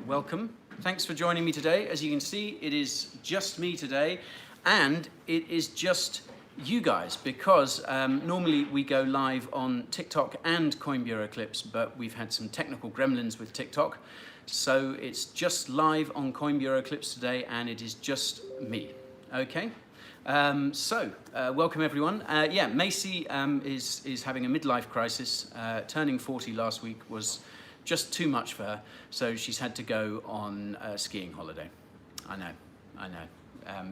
welcome. Thanks for joining me today. As you can see, it is just me today, and it is just you guys, because normally we go live on TikTok and Coin Bureau clips, but we've had some technical gremlins with TikTok. So it's just live on Coin Bureau clips today, and it is just me, okay? Welcome everyone. Yeah, Macy is having a midlife crisis. Turning 40 last week was just too much for her, so she's had to go on a skiing holiday. I know.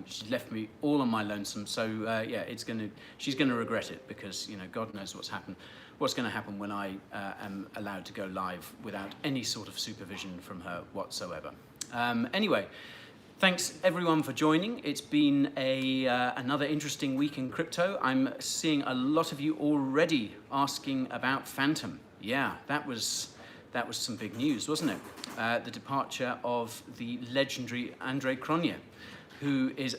She left me all on my lonesome, so yeah, she's gonna regret it, because God knows what's gonna happen when I am allowed to go live without any sort of supervision from her whatsoever. Anyway, thanks everyone for joining. It's been another interesting week in crypto. I'm seeing a lot of you already asking about Fantom. Yeah, that was some big news, wasn't it? The departure of the legendary Cronje, who is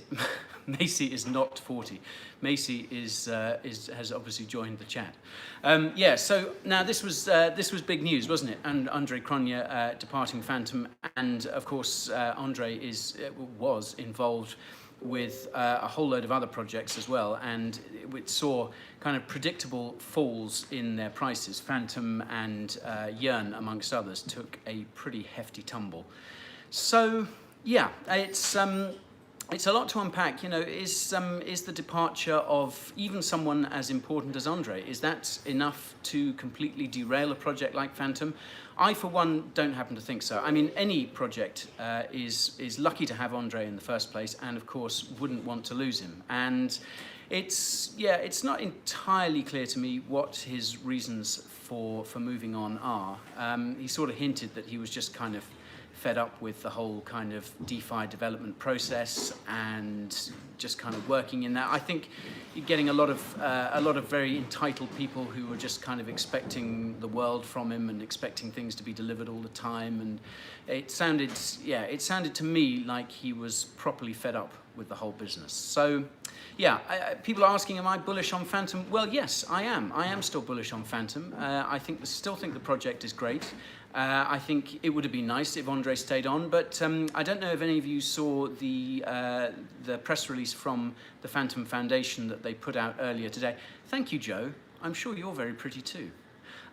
Macy is not 40. Macy has obviously joined the chat. Yeah, so now this was big news, wasn't it? And Cronje departing Fantom, and of course Andre was involved with a whole load of other projects as well, and it saw kind of predictable falls in their prices. Fantom and Yearn, amongst others, took a pretty hefty tumble. So yeah, it's a lot to unpack. Is the departure of even someone as important as Andre, is that enough to completely derail a project like Fantom? I, for one, don't happen to think so. I mean, any project is lucky to have Andre in the first place, and of course wouldn't want to lose him. And it's not entirely clear to me what his reasons for moving on are. He sort of hinted that he was just kind of fed up with the whole kind of DeFi development process and just kind of working in that. I think you're getting a lot of very entitled people who were just kind of expecting the world from him and expecting things to be delivered all the time. And it sounded to me like he was properly fed up with the whole business. So yeah, people are asking, am I bullish on Fantom? Well, yes, I am. I am still bullish on Fantom. I still think the project is great. I think it would have been nice if Andre stayed on, but I don't know if any of you saw the press release from the Fantom Foundation that they put out earlier today. Thank you, Joe. I'm sure you're very pretty too.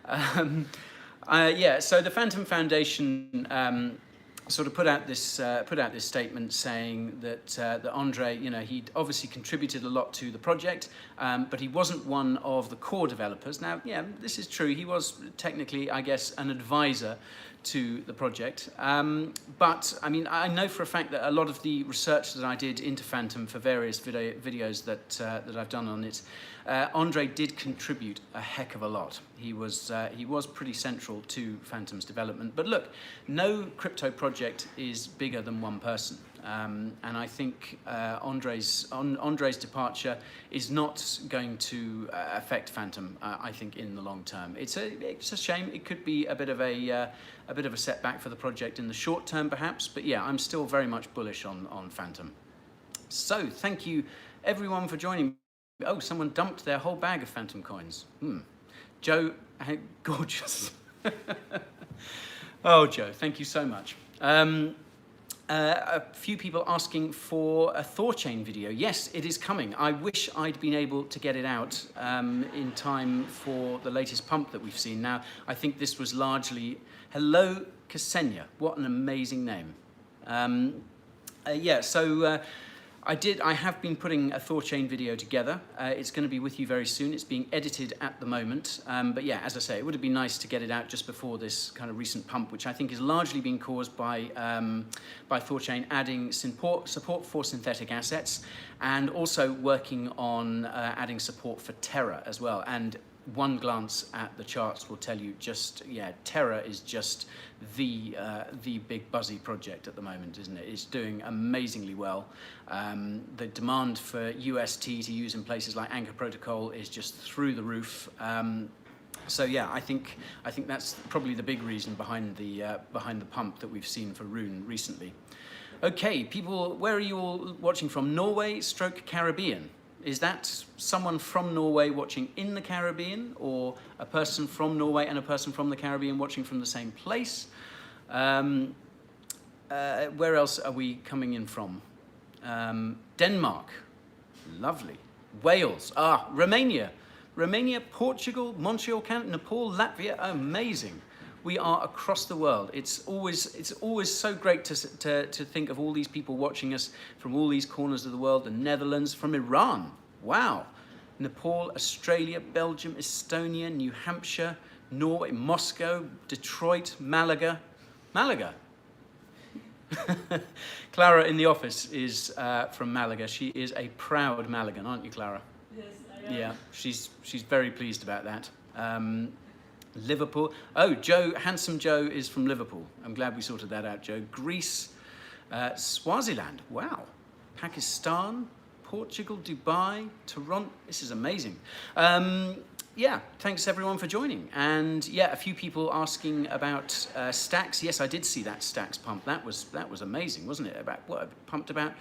Yeah, so the Fantom Foundation sort of put out this statement saying that Andre, he'd obviously contributed a lot to the project, but he wasn't one of the core developers. Now, yeah, this is true. He was technically, I guess, an advisor to the project. But I mean, I know for a fact that a lot of the research that I did into Fantom for various videos that I've done on it, Andre did contribute a heck of a lot. He was pretty central to Fantom's development. But look, no crypto project is bigger than one person. And I think Andre's departure is not going to affect Fantom. I think in the long term, it's a shame. It could be a bit of a setback for the project in the short term, perhaps. But yeah, I'm still very much bullish on Fantom. So thank you everyone for joining me. Oh, someone dumped their whole bag of Fantom coins. Joe, gorgeous. Oh, Joe, thank you so much. A few people asking for a Thorchain video. Yes, it is coming. I wish I'd been able to get it out in time for the latest pump that we've seen. Now, I think this was largely... Hello, Ksenia. What an amazing name. Yeah, so... I have been putting a Thorchain video together. It's going to be with you very soon. It's being edited at the moment. But yeah, as I say, it would have been nice to get it out just before this kind of recent pump, which I think is largely being caused by Thorchain adding support for synthetic assets, and also working on adding support for Terra as well. And one glance at the charts will tell you Terra is just the big buzzy project at the moment, isn't it? It's doing amazingly well. The demand for UST to use in places like Anchor Protocol is just through the roof. So yeah, I think that's probably the big reason behind the pump that we've seen for Rune recently. Okay, people, where are you all watching from? Norway / Caribbean? Is that someone from Norway watching in the Caribbean, or a person from Norway and a person from the Caribbean watching from the same place? where else are we coming in from? Denmark, lovely. Wales, Romania, Portugal, Montreal, Canada, Nepal, Latvia, amazing. We are across the world. It's always so great to think of all these people watching us from all these corners of the world. The Netherlands, from Iran, wow. Nepal, Australia, Belgium, Estonia, New Hampshire, Norway, Moscow, Detroit, Malaga. Clara in the office is from Malaga. She is a proud Malagan, aren't you, Clara? Yes, I am. Yeah, she's very pleased about that. Liverpool. Oh, Joe, handsome Joe is from Liverpool. I'm glad we sorted that out, Joe. Greece, Swaziland. Wow. Pakistan, Portugal, Dubai, Toronto. This is amazing. Yeah, thanks everyone for joining. And yeah, a few people asking about stacks. Yes, I did see that stacks pump. That was amazing, wasn't it? About what, it pumped about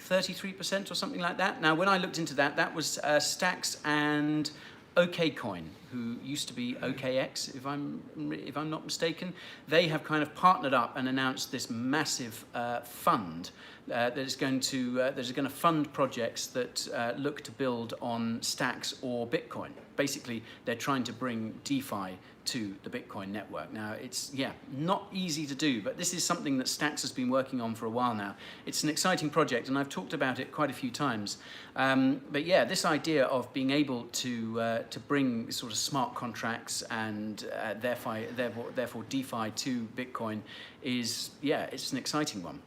33% or something like that. Now, when I looked into that, that was stacks and OKCoin, who used to be OKX, if I'm not mistaken. They have kind of partnered up and announced this massive fund that is going to fund projects that look to build on stacks or Bitcoin. Basically, they're trying to bring DeFi to the Bitcoin network. Now, it's, yeah, not easy to do, but this is something that Stacks has been working on for a while now. It's an exciting project, and I've talked about it quite a few times. But yeah, this idea of being able to bring sort of smart contracts and therefore DeFi to Bitcoin is, yeah, it's an exciting one.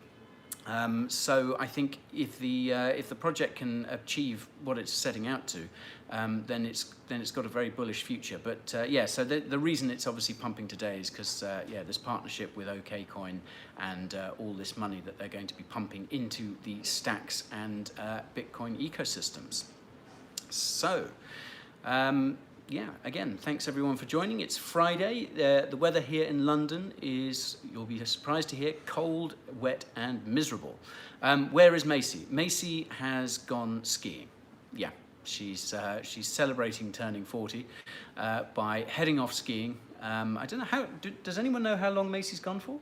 So I think if the project can achieve what it's setting out to, then it's got a very bullish future. But yeah, so the reason it's obviously pumping today is because yeah, this partnership with OKCoin and all this money that they're going to be pumping into the Stacks and Bitcoin ecosystems. So. Yeah, again, thanks everyone for joining. It's Friday. The weather here in London is, you'll be surprised to hear, cold, wet, and miserable. Where is Macy? Macy has gone skiing. Yeah, she's celebrating turning 40 by heading off skiing. I don't know how. Does anyone know how long Macy's gone for?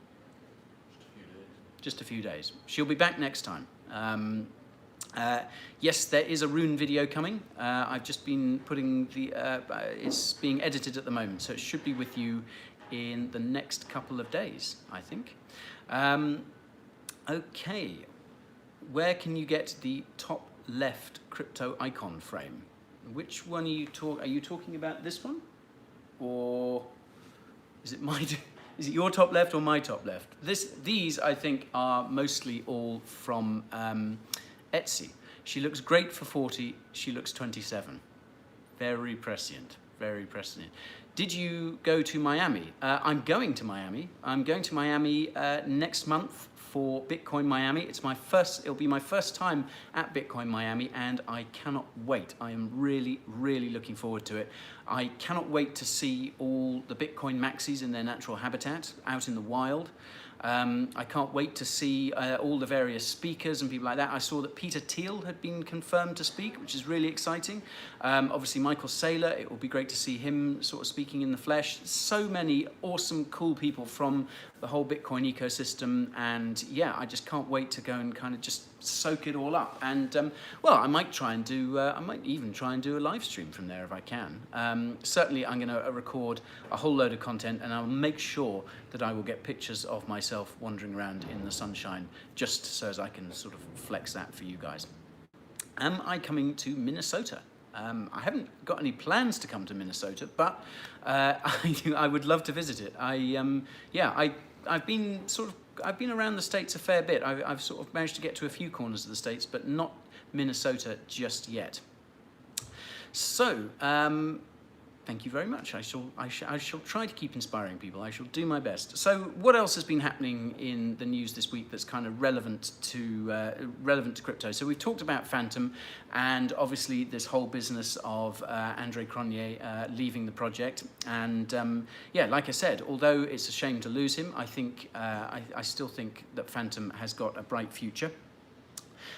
Just a few days. She'll be back next time. Yes, there is a Rune video coming. I've just been putting it's being edited at the moment, so it should be with you in the next couple of days, I think. Okay, where can you get the top left crypto icon frame? Which one are you talking about this one? Or is it is it your top left or my top left? These, I think, are mostly all from Etsy. She looks great for 40. She looks 27. Very prescient. Very prescient. Did you go to Miami? I'm going to Miami. I'm going to Miami next month for Bitcoin Miami. It'll be my first time at Bitcoin Miami, and I cannot wait. I am really, really looking forward to it. I cannot wait to see all the Bitcoin maxis in their natural habitat out in the wild. I can't wait to see all the various speakers and people like that. I saw that Peter Thiel had been confirmed to speak, which is really exciting. Obviously, Michael Saylor, it will be great to see him sort of speaking in the flesh. So many awesome, cool people from the whole Bitcoin ecosystem. And yeah, I just can't wait to go and kind of just soak it all up. And well, I might even try and do a live stream from there if I can. Certainly, I'm going to record a whole load of content, and I'll make sure that I will get pictures of myself wandering around in the sunshine, just so as I can sort of flex that for you guys. Am I coming to Minnesota? I haven't got any plans to come to Minnesota, but I would love to visit it. I've been around the States a fair bit. I've sort of managed to get to a few corners of the States, but not Minnesota just yet. So, thank you very much. I shall try to keep inspiring people. I shall do my best. So, what else has been happening in the news this week that's kind of relevant to crypto? So, we've talked about Fantom, and obviously this whole business of Andre Cronje leaving the project. And yeah, like I said, although it's a shame to lose him, I think I still think that Fantom has got a bright future.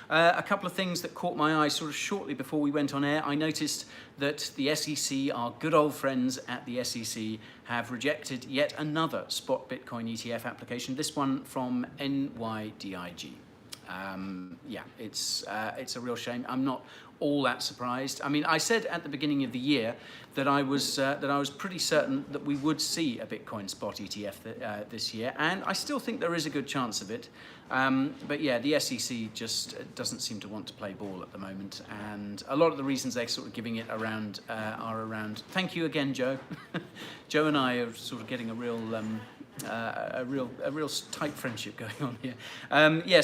A couple of things that caught my eye sort of shortly before we went on air. I noticed that the SEC, our good old friends at the SEC, have rejected yet another spot Bitcoin ETF application, this one from NYDIG. Yeah, it's a real shame. I'm not all that surprised. I mean, I said at the beginning of the year that I was pretty certain that we would see a Bitcoin spot ETF this year, and I still think there is a good chance of it. But yeah, the SEC just doesn't seem to want to play ball at the moment, and a lot of the reasons they're sort of giving it around are around. Thank you again, Joe. Joe and I are sort of getting a real tight friendship going on here. Yeah,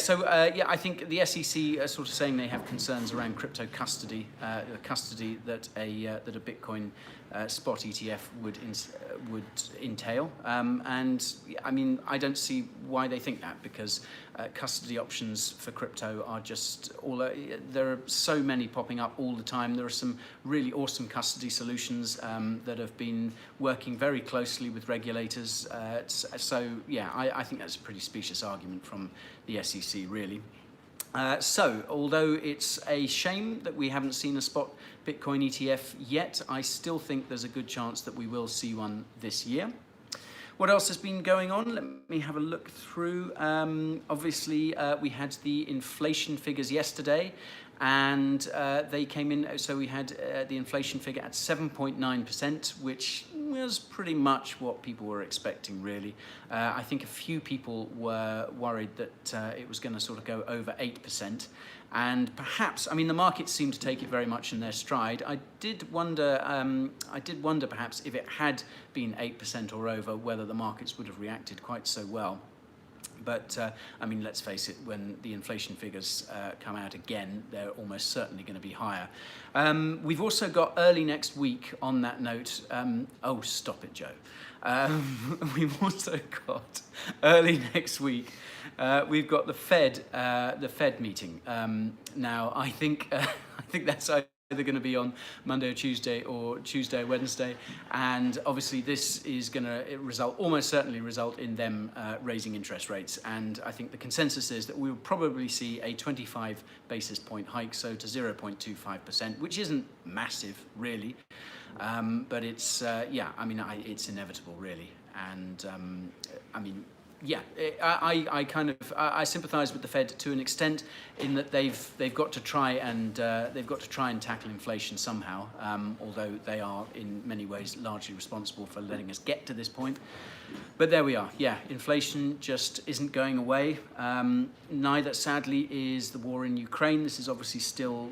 I think the SEC are sort of saying they have concerns around crypto custody, the custody that a Bitcoin spot ETF would entail. And I mean, I don't see why they think that, because custody options for crypto are just there are so many popping up all the time. There are some really awesome custody solutions that have been working very closely with regulators. So yeah, I think that's a pretty specious argument from the SEC, really. So, although it's a shame that we haven't seen a spot Bitcoin ETF yet, I still think there's a good chance that we will see one this year. What else has been going on? Let me have a look through. Obviously, we had the inflation figures yesterday, and they came in. So we had the inflation figure at 7.9%, which was pretty much what people were expecting, really. I think a few people were worried that it was going to sort of go over 8%. And perhaps, I mean, the markets seem to take it very much in their stride. I did wonder perhaps if it had been 8% or over, whether the markets would have reacted quite so well. But, I mean, let's face it, when the inflation figures come out again, they're almost certainly going to be higher. We've also got early next week, on that note, oh, stop it, Joe. We've also got early next week, we've got the Fed meeting. Now, I think that's either going to be on Monday or Tuesday or Wednesday, and obviously this is going to almost certainly result in them raising interest rates, and I think the consensus is that we will probably see a 25 basis point hike, so to 0.25%, which isn't massive really, but it's yeah, I mean, it's inevitable really, and I mean, yeah, I sympathise with the Fed to an extent, in that they've got to try and tackle inflation somehow. Although they are in many ways largely responsible for letting us get to this point. But there we are. Yeah, inflation just isn't going away. Neither, sadly, is the war in Ukraine. This is obviously still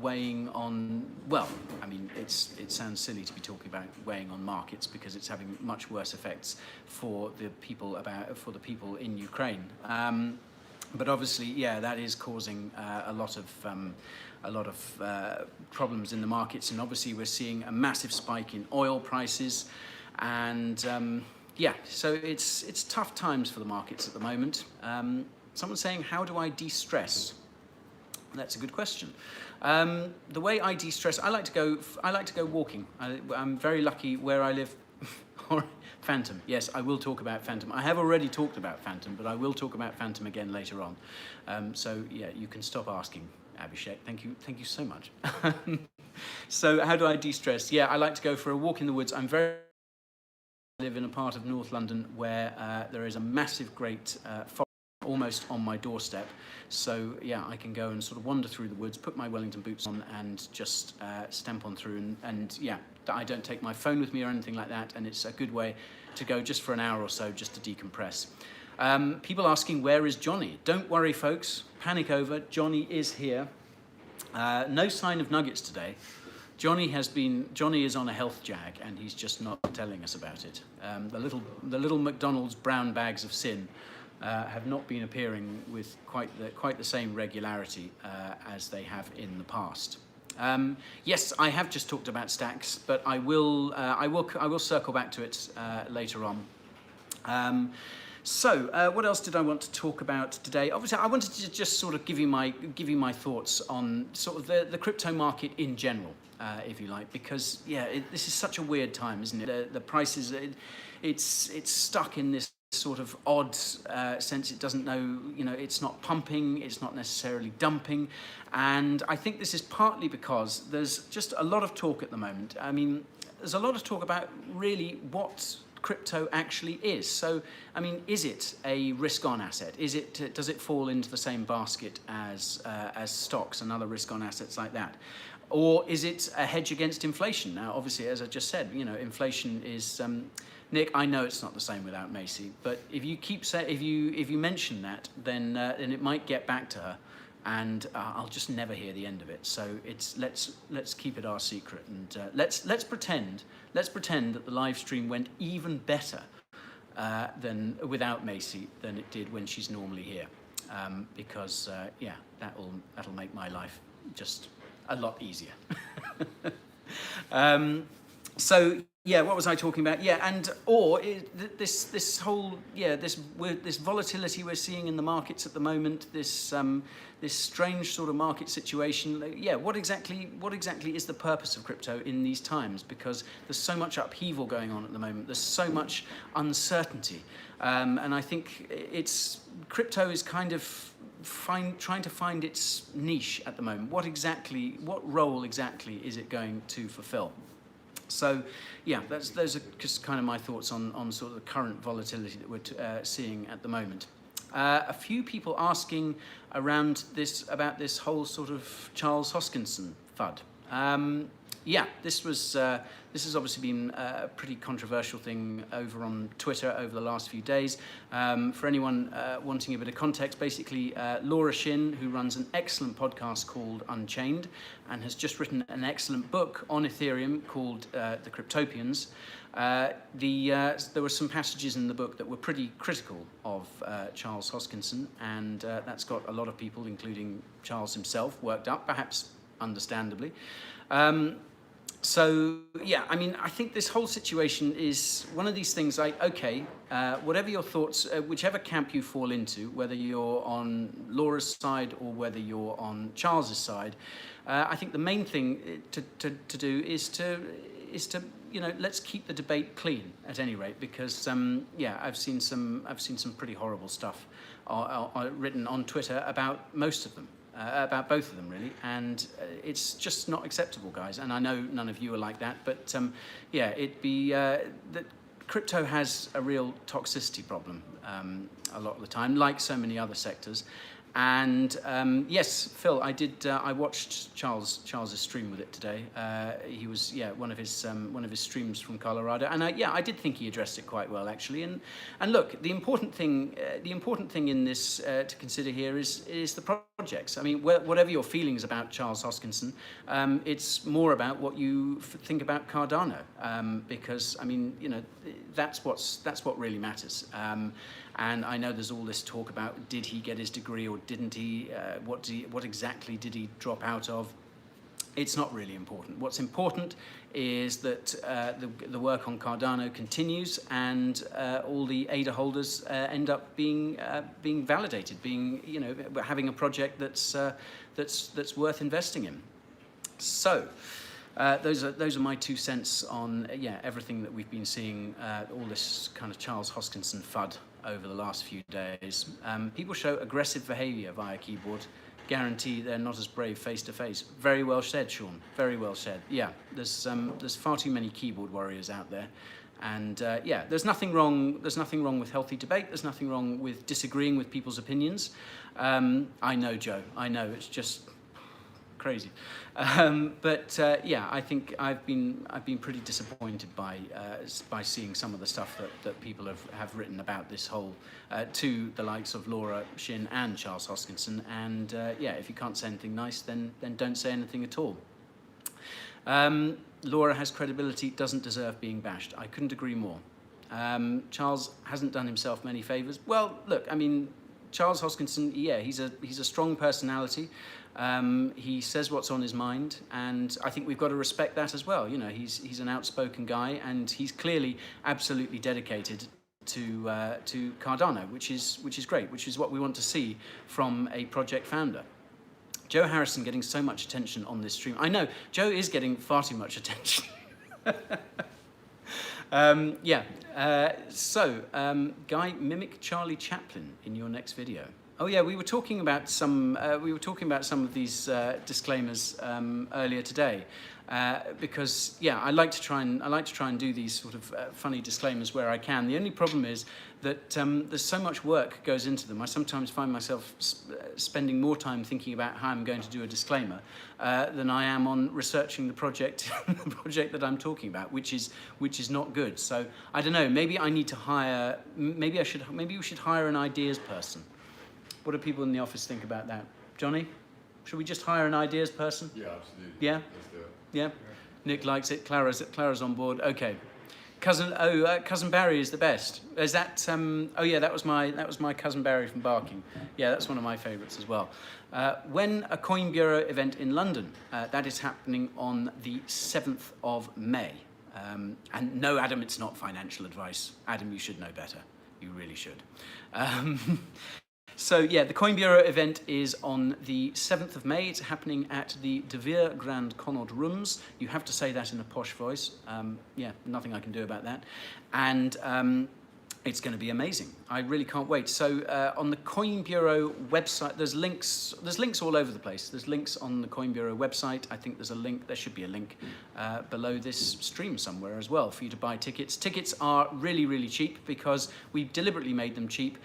weighing on. Well, I mean, it sounds silly to be talking about weighing on markets, because it's having much worse effects for the people in Ukraine. But obviously, yeah, that is causing a lot of problems in the markets, and obviously we're seeing a massive spike in oil prices, and yeah, so it's tough times for the markets at the moment. Someone's saying, how do I de-stress? That's a good question. The way I de-stress, I like to go walking. I'm very lucky where I live. Fantom, yes, I will talk about Fantom. I have already talked about Fantom, but I will talk about Fantom again later on. So yeah, you can stop asking, Abhishek. Thank you so much. So how do I de-stress? Yeah, I like to go for a walk in the woods. I live in a part of North London where there is a massive, great forest almost on my doorstep. So yeah, I can go and sort of wander through the woods, put my Wellington boots on, and just stamp on through. And yeah, I don't take my phone with me or anything like that, and it's a good way to go just for an hour or so, just to decompress. People asking, where is Johnny? Don't worry, folks. Panic over. Johnny is here. No sign of nuggets today. Johnny is on a health jag, and he's just not telling us about it. The little McDonald's brown bags of sin have not been appearing with quite the same regularity as they have in the past. Yes, I have just talked about stacks, but I will circle back to it later on. So, what else did I want to talk about today? Obviously, I wanted to just sort of give you my thoughts on sort of the crypto market in general, if you like, because yeah, this is such a weird time, isn't it? The prices, it's stuck in this sort of odd sense. It doesn't know, it's not pumping, it's not necessarily dumping. And I think this is partly because there's just a lot of talk at the moment. I mean, there's a lot of talk about really what crypto actually is. So, I mean, is it a risk-on asset? Does it fall into the same basket as stocks and other risk-on assets like that? Or is it a hedge against inflation? Now, obviously, as I just said, inflation is... Nick, I know it's not the same without Macy, but if you mention that, then it might get back to her, and I'll just never hear the end of it. So let's keep it our secret, and let's pretend that the live stream went even better than without Macy than it did when she's normally here, because that'll make my life just a lot easier. So yeah, what was I talking about? Yeah, this volatility we're seeing in the markets at the moment, this strange sort of market situation. Yeah, what exactly is the purpose of crypto in these times? Because there's so much upheaval going on at the moment. There's so much uncertainty, and I think crypto is kind of trying to find its niche at the moment. What role exactly is it going to fulfill? So, yeah, those are just kind of my thoughts on sort of the current volatility that we're seeing at the moment. A few people asking about this whole sort of Charles Hoskinson FUD. Yeah, this has obviously been a pretty controversial thing over on Twitter over the last few days. For anyone wanting a bit of context, basically Laura Shin, who runs an excellent podcast called Unchained and has just written an excellent book on Ethereum called The Cryptopians, there were some passages in the book that were pretty critical of Charles Hoskinson, and that's got a lot of people, including Charles himself, worked up, perhaps understandably. So, yeah, I mean, I think this whole situation is one of these things whatever your thoughts, whichever camp you fall into, whether you're on Laura's side or whether you're on Charles's side, I think the main thing to do is to let's keep the debate clean at any rate, because I've seen some pretty horrible stuff written on Twitter about most of them. About both of them, really, and it's just not acceptable, guys. And I know none of you are like that, but that crypto has a real toxicity problem a lot of the time, like so many other sectors. And yes, Phil, I watched Charles's stream with it today. He was one of his streams from Colorado, and I did think he addressed it quite well, actually. And look, the important thing in this to consider here is the projects. I mean, whatever your feelings about Charles Hoskinson, it's more about what you think about Cardano, because I mean, that's what really matters. And I know there's all this talk about, did he get his degree or didn't he? What exactly did he drop out of? It's not really important. What's important is that the work on Cardano continues, and all the ADA holders end up being validated, having a project that's worth investing in. So. Those are my 2 cents on everything that we've been seeing, all this kind of Charles Hoskinson FUD over the last few days. People show aggressive behaviour via keyboard. Guarantee they're not as brave face to face. Very well said, Sean. Very well said. Yeah, there's far too many keyboard warriors out there, and there's nothing wrong. There's nothing wrong with healthy debate. There's nothing wrong with disagreeing with people's opinions. I know, Joe. I know it's just crazy, I think I've been pretty disappointed by seeing some of the stuff that people have written about this whole to the likes of Laura Shin and Charles Hoskinson, and if you can't say anything nice, then don't say anything at all. Laura has credibility, doesn't deserve being bashed. I couldn't agree more. Charles hasn't done himself many favors. Well, look, I mean, Charles Hoskinson, he's a strong personality. He says what's on his mind, and I think we've got to respect that as well. He's an outspoken guy, and he's clearly absolutely dedicated to Cardano, which is great, which is what we want to see from a project founder. Joe Harrison getting so much attention on this stream. I know Joe is getting far too much attention. Yeah. Guy, mimic Charlie Chaplin in your next video. Oh yeah, we were talking about some. Of these disclaimers earlier today, because yeah, I like to try and do these sort of funny disclaimers where I can. The only problem is that there's so much work goes into them. I sometimes find myself spending more time thinking about how I'm going to do a disclaimer than I am on researching the project, the project that I'm talking about, which is not good. So I don't know. Maybe I need to hire. Maybe we should hire an ideas person. What do people in the office think about that? Johnny, should we just hire an ideas person? Yeah, absolutely. Yeah? Let's do it. Yeah? Nick likes it. Clara's on board. Okay. Cousin Barry is the best. Is that? Oh yeah, that was my cousin Barry from Barking. Yeah, that's one of my favourites as well. When a Coin Bureau event in London, that is happening on the 7th of May. And no, Adam, it's not financial advice. Adam, you should know better. You really should. So yeah, the Coin Bureau event is on the 7th of May. It's happening at the De Vere Grand Connaught Rooms. You have to say that in a posh voice. Yeah, nothing I can do about that. And it's going to be amazing. I really can't wait. So on the Coin Bureau website, there's links all over the place. There's links on the Coin Bureau website. I think there's a link, there should be a link below this stream somewhere as well for you to buy tickets. Tickets are really, really cheap because we've deliberately made them cheap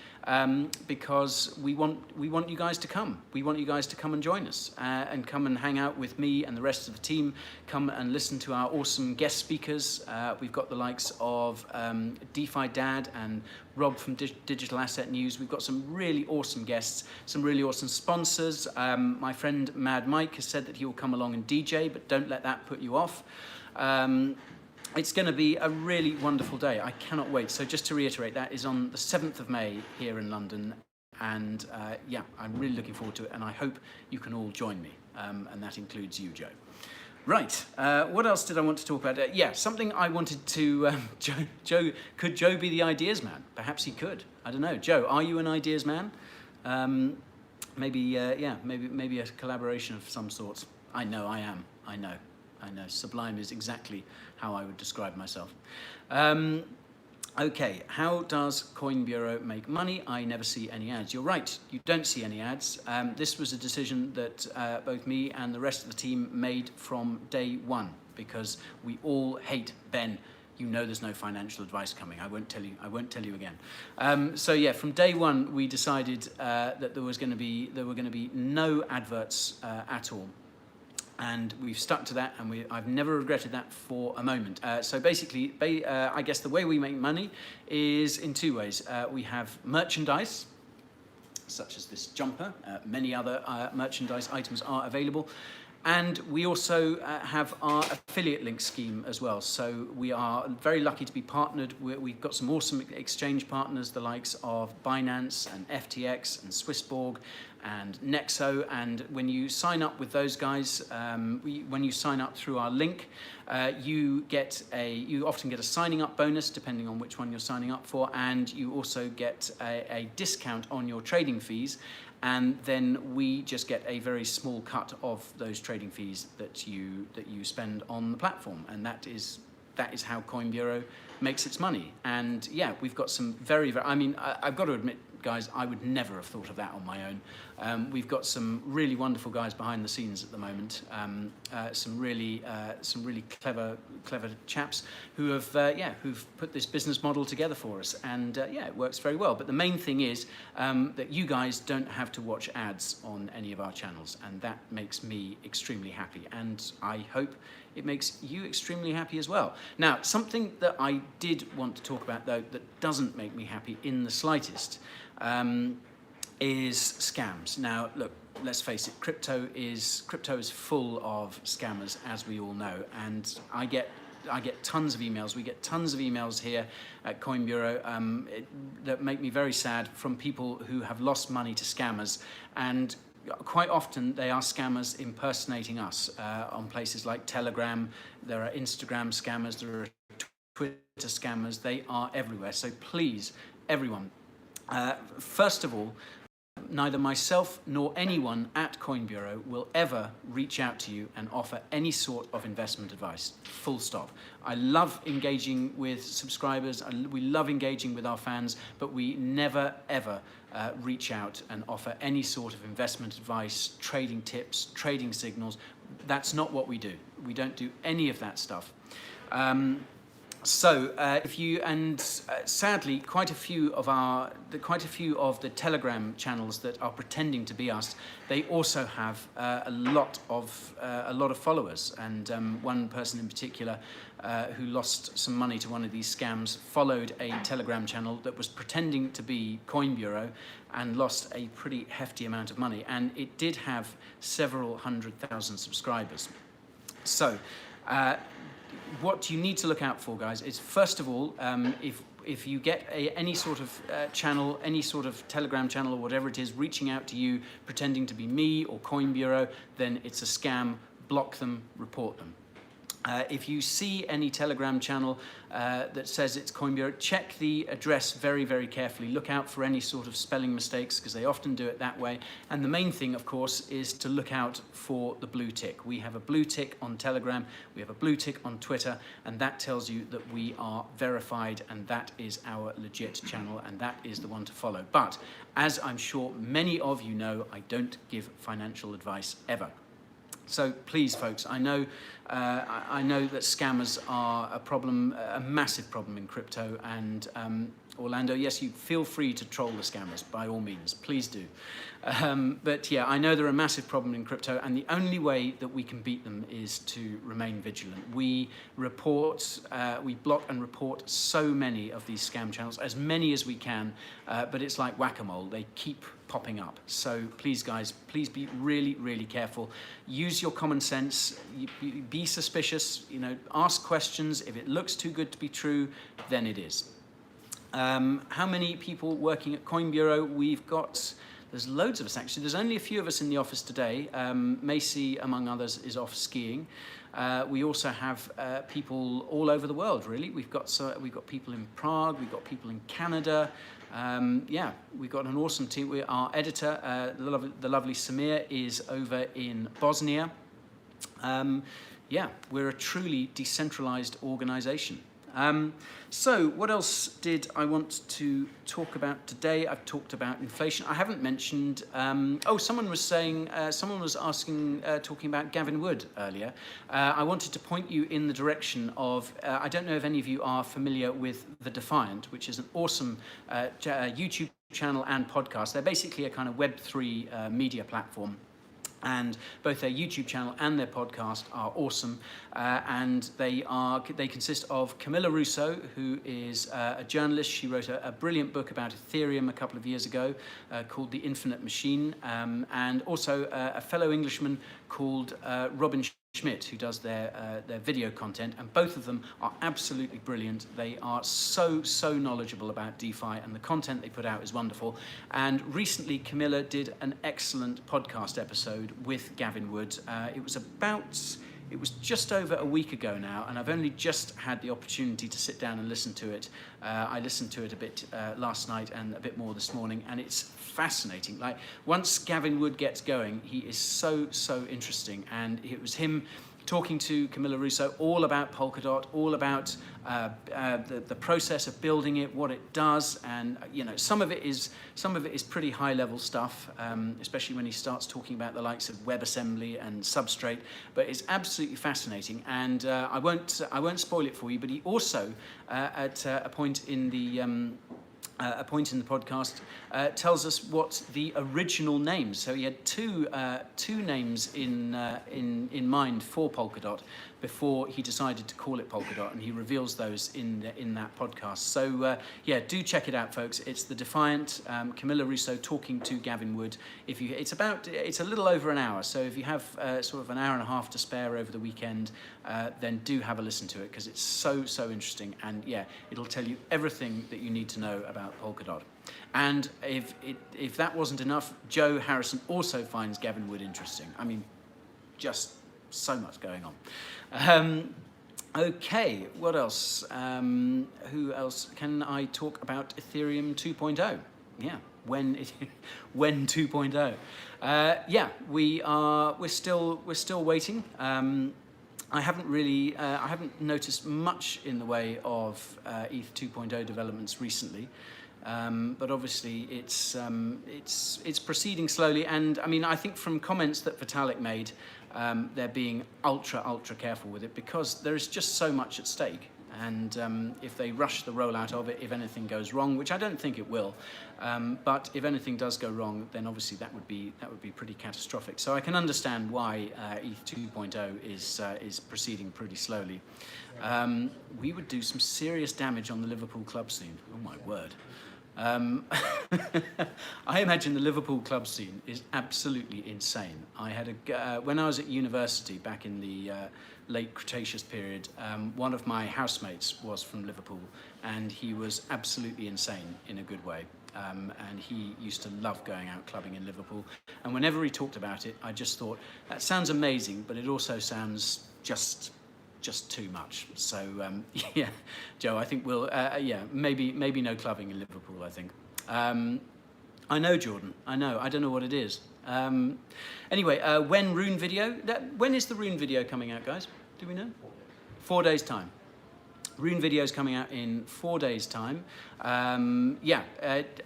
because we want you guys to come. We want you guys to come and join us and come and hang out with me and the rest of the team. Come and listen to our awesome guest speakers. We've got the likes of DeFi Dad and Rob from Digital Asset News. We've got some really awesome guests, some really awesome sponsors. My friend Mad Mike has said that he will come along and DJ, but don't let that put you off. It's going to be a really wonderful day. I cannot wait. So just to reiterate, that is on the 7th of May here in London. And yeah, I'm really looking forward to it. And I hope you can all join me. And that includes you, Joe. Right, what else did I want to talk about? Yeah, something I wanted to, Joe, could Joe be the ideas man? Perhaps he could. I don't know. Joe, are you an ideas man? Maybe, yeah, maybe a collaboration of some sort. I know I am. I know. Sublime is exactly how I would describe myself. Okay, how does Coin Bureau make money? I never see any ads. You're right, you don't see any ads. This was a decision that both me and the rest of the team made from day one because we all hate Ben. You know there's no financial advice coming. I won't tell you again. So yeah, from day one we decided that there were going to be no adverts at all. And we've stuck to that, and I've never regretted that for a moment. So basically, I guess the way we make money is in two ways. We have merchandise, such as this jumper. Many other merchandise items are available. And we also have our affiliate link scheme as well. So we are very lucky to be partnered. We've got some awesome exchange partners, the likes of Binance and FTX and Swissborg and Nexo. And when you sign up with those guys, when you sign up through our link, you often get a signing up bonus depending on which one you're signing up for, and you also get a discount on your trading fees. And then we just get a very small cut of those trading fees that you spend on the platform, and that is how Coin Bureau makes its money. And yeah, we've got some very, I mean, I've got to admit, guys, I would never have thought of that on my own. We've got some really wonderful guys behind the scenes at the moment. Some really clever chaps who have who've put this business model together for us, and yeah, it works very well. But the main thing is that you guys don't have to watch ads on any of our channels, and that makes me extremely happy, and I hope it makes you extremely happy as well. Now, something that I did want to talk about, though, that doesn't make me happy in the slightest, is scams. Now, look, let's face it, crypto is full of scammers, as we all know, and I get tons of emails. We get tons of emails here at Coin Bureau that make me very sad from people who have lost money to scammers, and quite often they are scammers impersonating us on places like Telegram. There are Instagram scammers, there are Twitter scammers. They are everywhere. So please, everyone, first of all, neither myself nor anyone at Coin Bureau will ever reach out to you and offer any sort of investment advice. Full stop. I love engaging with subscribers. We love engaging with our fans, but we never ever reach out and offer any sort of investment advice, trading tips, trading signals. That's not what we do. We don't do any of that stuff. Sadly, quite a few of the Telegram channels that are pretending to be us, they also have a lot of followers. And one person in particular who lost some money to one of these scams followed a Telegram channel that was pretending to be Coin Bureau and lost a pretty hefty amount of money. And it did have several 100,000 subscribers. So. What you need to look out for, guys, is first of all, if you get any sort of channel, any sort of Telegram channel or whatever it is, reaching out to you, pretending to be me or Coin Bureau, then it's a scam. Block them, report them. If you see any Telegram channel that says it's Coin Bureau, check the address very, very carefully. Look out for any sort of spelling mistakes because they often do it that way. And the main thing, of course, is to look out for the blue tick. We have a blue tick on Telegram, we have a blue tick on Twitter, and that tells you that we are verified and that is our legit channel and that is the one to follow. But as I'm sure many of you know, I don't give financial advice ever. So please, folks, I know that scammers are a problem, a massive problem in crypto. And Orlando, yes, you feel free to troll the scammers by all means, please do. But yeah, I know they're a massive problem in crypto, and the only way that we can beat them is to remain vigilant. We block and report so many of these scam channels, as many as we can, but it's like whack-a-mole. They keep popping up. So please, guys, please be really, really careful. Use your common sense. Be suspicious. Ask questions. If it looks too good to be true, then it is. How many people working at Coin Bureau? There's loads of us actually. There's only a few of us in the office today. Macy, among others, is off skiing. We also have people all over the world, really. We've got people in Prague, we've got people in Canada. Yeah, we've got an awesome team. Our editor, the lovely Samir, is over in Bosnia. Yeah, we're a truly decentralized organization. So what else did I want to talk about today? I've talked about inflation. I haven't mentioned, someone was asking, talking about Gavin Wood earlier. I wanted to point you in the direction of, I don't know if any of you are familiar with The Defiant, which is an awesome YouTube channel and podcast. They're basically a kind of Web3 media platform. And both their YouTube channel and their podcast are awesome, and they consist of Camilla Russo, who is a journalist. She wrote a brilliant book about Ethereum a couple of years ago called The Infinite Machine, and also a fellow Englishman called Robin Schmidt, who does their video content, and both of them are absolutely brilliant. They are so knowledgeable about DeFi, and the content they put out is wonderful. And recently, Camilla did an excellent podcast episode with Gavin Wood. It was just over a week ago now, and I've only just had the opportunity to sit down and listen to it. I listened to it a bit last night and a bit more this morning, and it's fascinating. Like, once Gavin Wood gets going, he is so interesting, and it was him talking to Camilla Russo all about Polkadot, all about the process of building it, what it does, and some of it is pretty high level stuff, especially when he starts talking about the likes of WebAssembly and Substrate. But it's absolutely fascinating, and I won't spoil it for you. But he also at a point in the podcast tells us what the original names. So he had two names in mind for Polkadot before he decided to call it Polkadot, and he reveals those in that podcast. So yeah, do check it out, folks. It's The Defiant, Camilla Russo talking to Gavin Wood. It's a little over an hour, so if you have sort of an hour and a half to spare over the weekend, then do have a listen to it, because it's so interesting, and yeah, it'll tell you everything that you need to know about Polkadot. And if that wasn't enough, Joe Harrison also finds Gavin Wood interesting. I mean, just so much going on. Okay, what else? Who else? Can I talk about Ethereum 2.0? Yeah. when 2.0. Yeah, we're still waiting. I haven't noticed much in the way of ETH 2.0 developments recently. But obviously it's proceeding slowly, and I mean, I think from comments that Vitalik made, they're being ultra careful with it because there is just so much at stake, and if they rush the rollout of it, if anything goes wrong, which I don't think it will, but if anything does go wrong, then obviously that would be pretty catastrophic. So I can understand why ETH 2.0 is proceeding pretty slowly. We would do some serious damage on the Liverpool club scene. Oh my word. I imagine the Liverpool club scene is absolutely insane. I had when I was at university back in the late Cretaceous period, one of my housemates was from Liverpool, and he was absolutely insane in a good way. And he used to love going out clubbing in Liverpool. And whenever he talked about it, I just thought, that sounds amazing, but it also sounds just too much. So yeah, Joe, I think we'll yeah, maybe no clubbing in Liverpool, I think. I know, Jordan, I don't know what it is. Anyway, when Rune video, when is the Rune video coming out, guys? Do we know? 4 days time. Rune video is coming out in 4 days time. Yeah,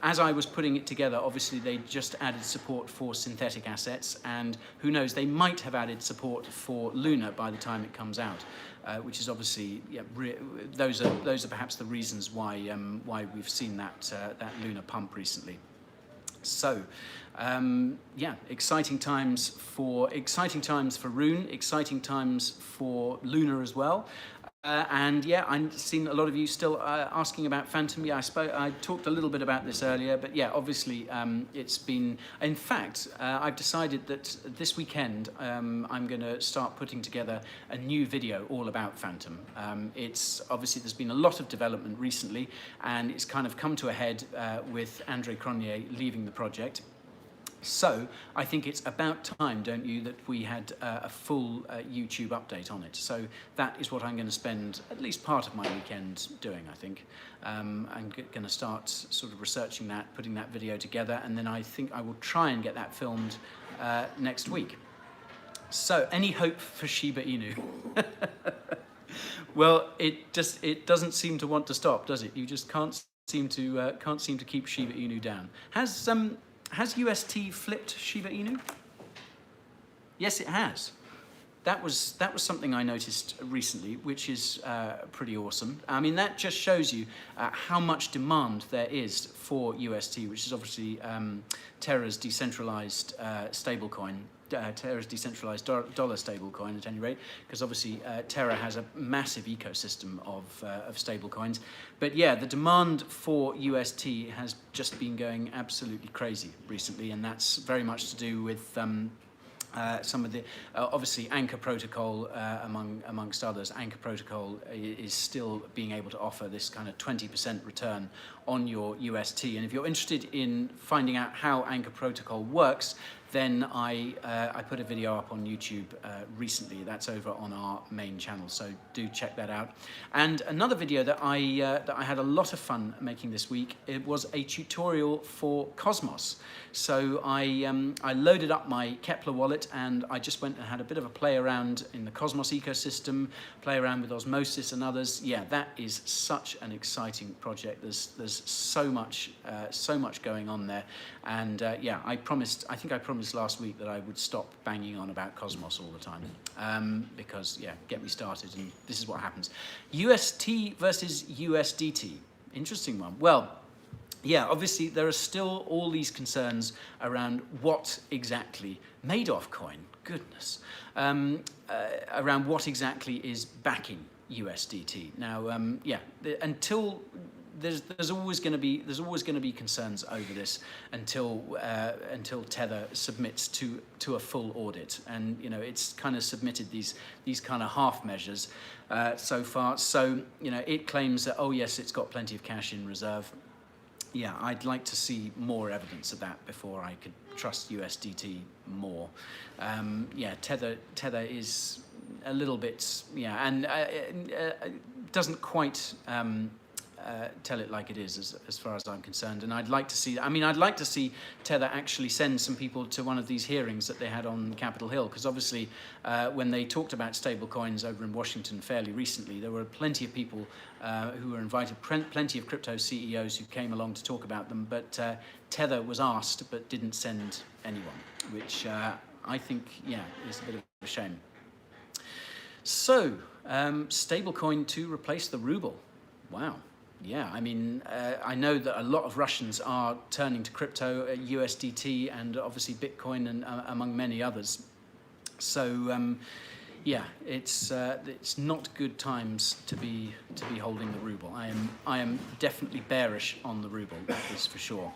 as I was putting it together, obviously they just added support for synthetic assets, and who knows, they might have added support for Luna by the time it comes out, which is obviously, yeah, those are perhaps the reasons why we've seen that Luna pump recently. So, yeah, exciting times for Rune, exciting times for Luna as well. And yeah, I've seen a lot of you still asking about Fantom. Yeah, I talked a little bit about this earlier, but yeah, obviously it's been, in fact, I've decided that this weekend I'm going to start putting together a new video all about Fantom. It's obviously, there's been a lot of development recently, and it's kind of come to a head with Cronje leaving the project. So I think it's about time, don't you, that we had a full YouTube update on it. So that is what I'm going to spend at least part of my weekend doing, I think. I'm going to start sort of researching that, putting that video together, and then I think I will try and get that filmed next week. So, any hope for Shiba Inu? Well, it doesn't seem to want to stop, does it? You just can't seem to keep Shiba Inu down. Has UST flipped Shiba Inu? Yes, it has. That was something I noticed recently, which is pretty awesome. I mean, that just shows you how much demand there is for UST, which is obviously Terra's decentralized stablecoin. Terra's decentralized dollar stablecoin, at any rate, because obviously Terra has a massive ecosystem of stablecoins. But yeah, the demand for UST has just been going absolutely crazy recently, and that's very much to do with some of the obviously Anchor Protocol amongst others. Anchor Protocol is still being able to offer this kind of 20% return on your UST, and if you're interested in finding out how Anchor Protocol works, then I put a video up on YouTube recently. That's over on our main channel, so do check that out. And another video that I had a lot of fun making this week, it was a tutorial for Cosmos. So I loaded up my Kepler wallet, and I just went and had a bit of a play around in the Cosmos ecosystem, play around with Osmosis and others. Yeah, that is such an exciting project. There's so much going on there, and yeah, I think I promised last week that I would stop banging on about Cosmos all the time, because yeah, get me started, and this is what happens. UST versus USDT, interesting one. Well, yeah, obviously there are still all these concerns around what exactly Madoff coin, goodness, around what exactly is backing USDT. Now, yeah, until there's always going to be concerns over this until Tether submits to a full audit, and you know, it's kind of submitted these kind of half measures so far. So you know, it claims that, oh yes, it's got plenty of cash in reserve. Yeah, I'd like to see more evidence of that before I could trust USDT more. Yeah, Tether is a little bit, yeah, and doesn't quite tell it like it is, as far as I'm concerned. And I'd like to see, I'd like to see Tether actually send some people to one of these hearings that they had on Capitol Hill, because obviously when they talked about stablecoins over in Washington fairly recently, there were plenty of people who were invited, plenty of crypto CEOs who came along to talk about them, but Tether was asked but didn't send anyone, which I think, is a bit of a shame. So, stablecoin to replace the ruble. Wow. Yeah, I know that a lot of Russians are turning to crypto, USDT, and obviously Bitcoin, and among many others. So, it's not good times to be holding the ruble. I am definitely bearish on the ruble. That is for sure.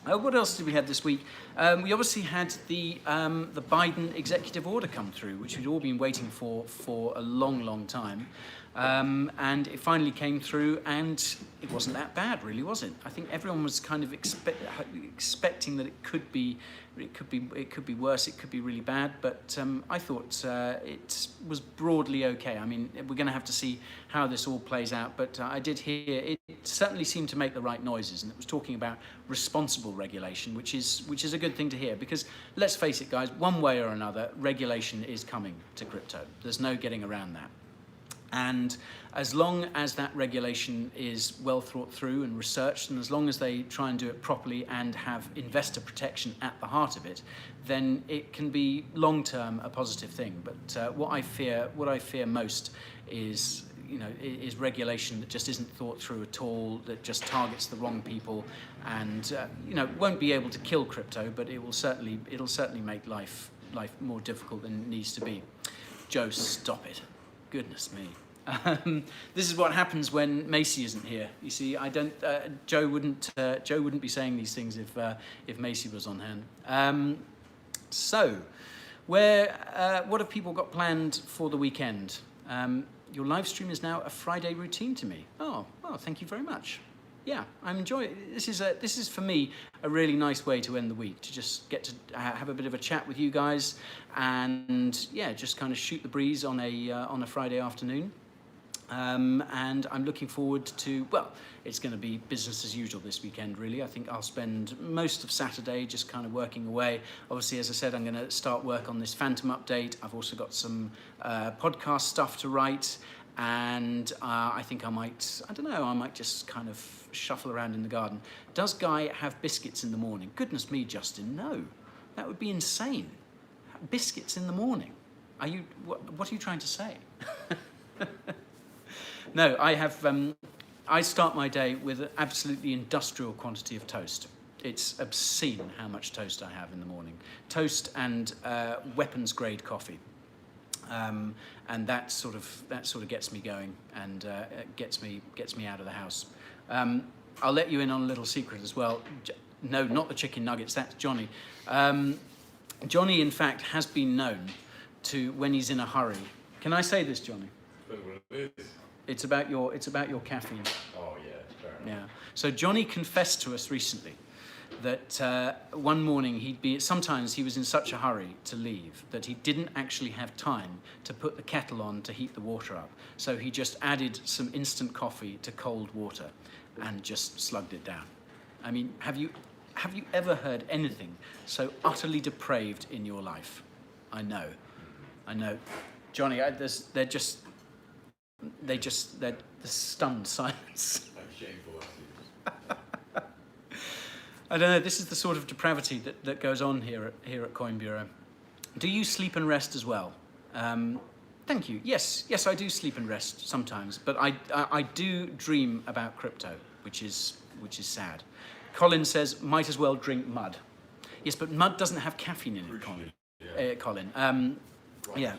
What else did we have this week? We obviously had the Biden executive order come through, which we'd all been waiting for a long time. And it finally came through, and it wasn't that bad, really, was it? I think everyone was kind of expecting that it could be worse, it could be really bad, but I thought it was broadly okay. We're going to have to see how this all plays out, but I did hear it certainly seemed to make the right noises, and it was talking about responsible regulation, which is a good thing to hear, because let's face it, guys, one way or another, regulation is coming to crypto. There's no getting around that. And as long as that regulation is well thought through and researched, and as long as they try and do it properly and have investor protection at the heart of it, then it can be long-term a positive thing. But what I fear most is, is regulation that just isn't thought through at all, that just targets the wrong people, and won't be able to kill crypto, but it'll certainly make life more difficult than it needs to be. Joe, stop it. Goodness me. This is what happens when Macy isn't here. You see, Joe wouldn't be saying these things if Macy was on hand. So, what have people got planned for the weekend? Your live stream is now a Friday routine to me. Oh, well, thank you very much. Yeah, I'm enjoying it. This is for me a really nice way to end the week, to just get to have a bit of a chat with you guys, and just kind of shoot the breeze on a Friday afternoon. And I'm looking forward to, it's going to be business as usual this weekend, really. I think I'll spend most of Saturday just kind of working away. Obviously, as I said, I'm going to start work on this Fantom update. I've also got some podcast stuff to write, and I think I might just kind of shuffle around in the garden. Does Guy have biscuits in the morning? Goodness me, Justin, no. That would be insane. Biscuits in the morning? What are you trying to say? No, I have. I start my day with an absolutely industrial quantity of toast. It's obscene how much toast I have in the morning. Toast and weapons grade coffee, and that sort of gets me going and gets me out of the house. I'll let you in on a little secret as well. No, not the chicken nuggets. That's Johnny. Johnny, in fact, has been known to, when he's in a hurry. Can I say this, Johnny? It's about your caffeine. Oh yeah, fair enough. Yeah. So Johnny confessed to us recently that one morning sometimes he was in such a hurry to leave that he didn't actually have time to put the kettle on to heat the water up. So he just added some instant coffee to cold water and just slugged it down. Have you ever heard anything so utterly depraved in your life? I know. Johnny, they're the stunned silence. Shameful. I don't know, this is the sort of depravity that goes on here at Coin Bureau. Do you sleep and rest as well? Thank you. Yes, I do sleep and rest sometimes, but I do dream about crypto, which is sad. Colin says, might as well drink mud. Yes, but mud doesn't have caffeine in it, Colin. Yeah. Colin. Yeah.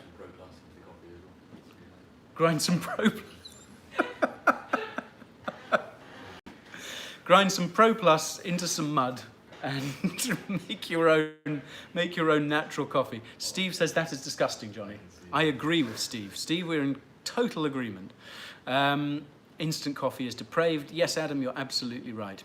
Grind some Pro. Grind some Pro Plus into some mud and make your own natural coffee. Steve says that is disgusting, Johnny. I agree with Steve. Steve, we're in total agreement. Instant coffee is depraved. Yes, Adam, you're absolutely right.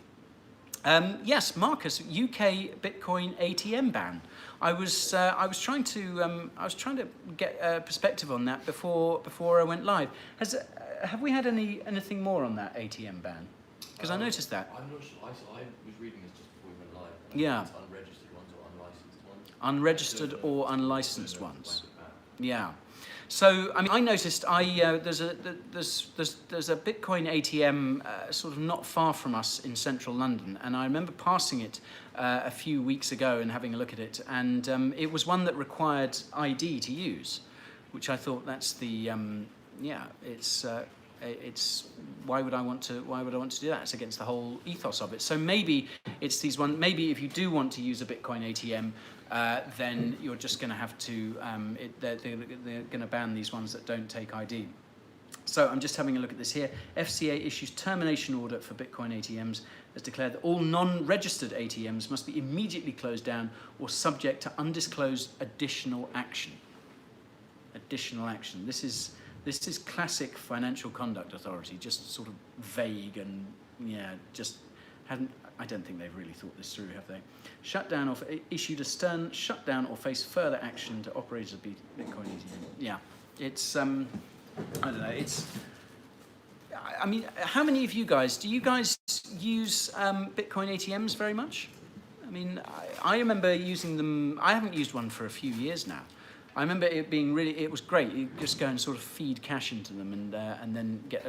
Yes, Marcus, UK Bitcoin ATM ban. I was trying to get a perspective on that before I went live. have we had anything more on that ATM ban? Because I noticed that. I'm not sure. I was reading this just before we went live. Yeah. It's unregistered ones or unlicensed ones. Unregistered or unlicensed ones. Yeah. So I mean, I noticed there's a Bitcoin ATM sort of not far from us in central London, and I remember passing it a few weeks ago and having a look at it, and it was one that required ID to use, which I thought that's the it's why would I want to do that? It's against the whole ethos of it. So maybe it's these one. Maybe if you do want to use a Bitcoin ATM, then you're just going to have to. They're going to ban these ones that don't take ID. So I'm just having a look at this here. FCA issues termination order for Bitcoin ATMs, has declared that all non-registered ATMs must be immediately closed down or subject to undisclosed additional action. Additional action. This is classic Financial Conduct Authority, just sort of vague and just hadn't. I don't think they've really thought this through, have they? Shutdown or issued a stern shutdown or face further action to operators of Bitcoin ATM. Yeah, it's I don't know. It's. I mean, how many of you guys do you guys use Bitcoin ATMs very much? I mean, I remember using them. I haven't used one for a few years now. I remember it being really. It was great. You just go and sort of feed cash into them, and then get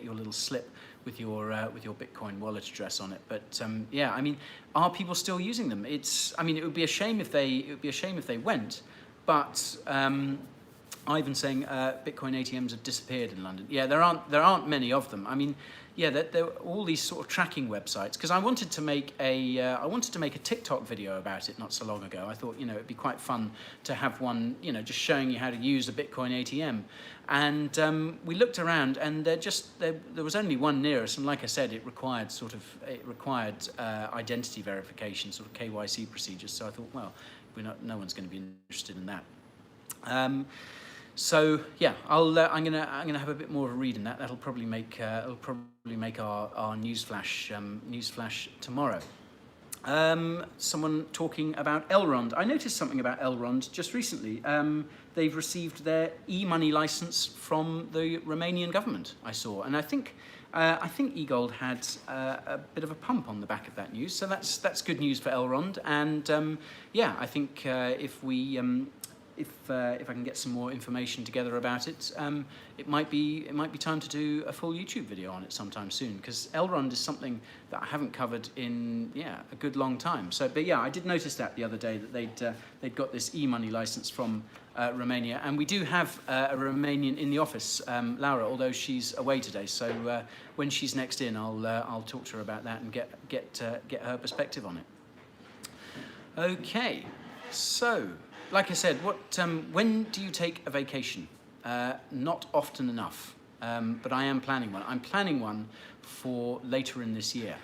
your little slip with your Bitcoin wallet address on it. But yeah, I mean, are people still using them? I mean, it would be a shame if they went. But Ivan saying Bitcoin ATMs have disappeared in London. Yeah, there aren't many of them. I mean, yeah, there are all these sort of tracking websites. Because I wanted to make a TikTok video about it not so long ago. I thought it'd be quite fun to have one, just showing you how to use a Bitcoin ATM. And we looked around, and there was only one near us. And like I said, it required identity verification, sort of KYC procedures. So I thought, well, no one's going to be interested in that. So yeah, I'm gonna have a bit more of a read in that. That'll probably make our newsflash tomorrow. Someone talking about Elrond. I noticed something about Elrond just recently. They've received their e-money license from the Romanian government. I saw, and I think eGold had a bit of a pump on the back of that news. So that's good news for Elrond. And yeah, I think if I can get some more information together about it, it might be time to do a full YouTube video on it sometime soon, because Elrond is something that I haven't covered in a good long time. So, but yeah, I did notice that the other day that they'd got this e-money license from Romania, and we do have a Romanian in the office, Laura, although she's away today. So when she's next in, I'll talk to her about that and get her perspective on it. Okay, so. Like I said, when do you take a vacation? Not often enough, but I am planning one. I'm planning one for later in this year,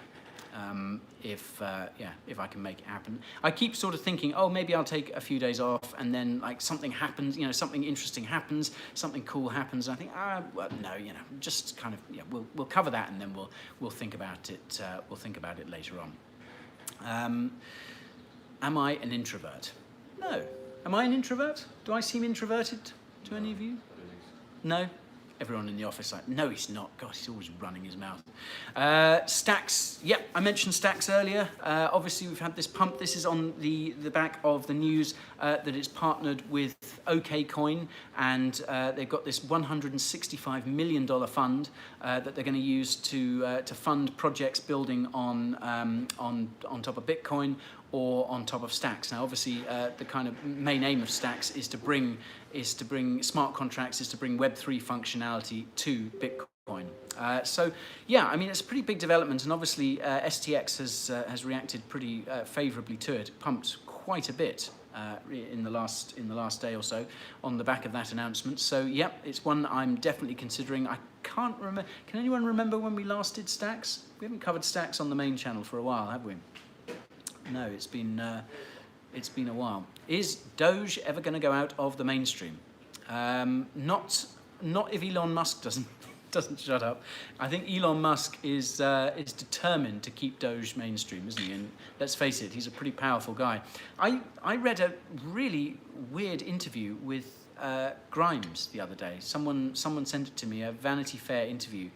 if I can make it happen. I keep sort of thinking, oh, maybe I'll take a few days off, and then like something happens, something interesting happens, something cool happens. And I think, well, no, just kind of, we'll cover that, and then we'll think about it. We'll think about it later on. Am I an introvert? No. Am I an introvert? Do I seem introverted to any of you? No? Everyone in the office like, no, he's not. God, he's always running his mouth. Stacks. Yep, I mentioned Stacks earlier. Obviously, we've had this pump. This is on the back of the news that it's partnered with OKCoin, and they've got this $165 million fund that they're going to use to fund projects building on top of Bitcoin or on top of Stacks. Now, obviously, the kind of main aim of Stacks is to bring smart contracts, is to bring Web3 functionality to Bitcoin. So, yeah, I mean, it's a pretty big development, and obviously, STX has reacted pretty favourably to it. It pumped quite a bit in the last day or so on the back of that announcement. So, yep, it's one I'm definitely considering. I can't remember. Can anyone remember when we last did Stacks? We haven't covered Stacks on the main channel for a while, have we? No, it's been a while. Is Doge ever going to go out of the mainstream? Not if Elon Musk doesn't shut up. I think Elon Musk is determined to keep Doge mainstream, isn't he? And let's face it, he's a pretty powerful guy. I read a really weird interview with Grimes the other day. Someone sent it to me, a Vanity Fair interview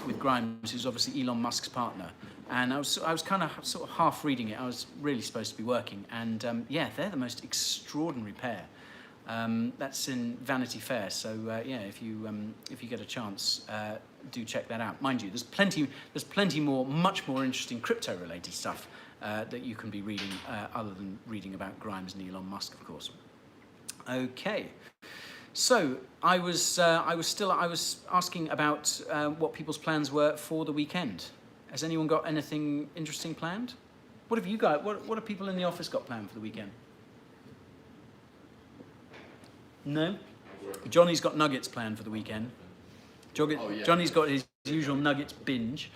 with Grimes, who's obviously Elon Musk's partner. And I was kind of sort of half reading it. I was really supposed to be working, and yeah, they're the most extraordinary pair. That's in Vanity Fair. So yeah, if you get a chance, do check that out. Mind you, there's plenty more, much more interesting crypto-related stuff that you can be reading, other than reading about Grimes and Elon Musk, of course. Okay. So I was asking about what people's plans were for the weekend. Has anyone got anything interesting planned? What have you got? What have people in the office got planned for the weekend? No? Johnny's got nuggets planned for the weekend. Johnny's got his usual nuggets binge.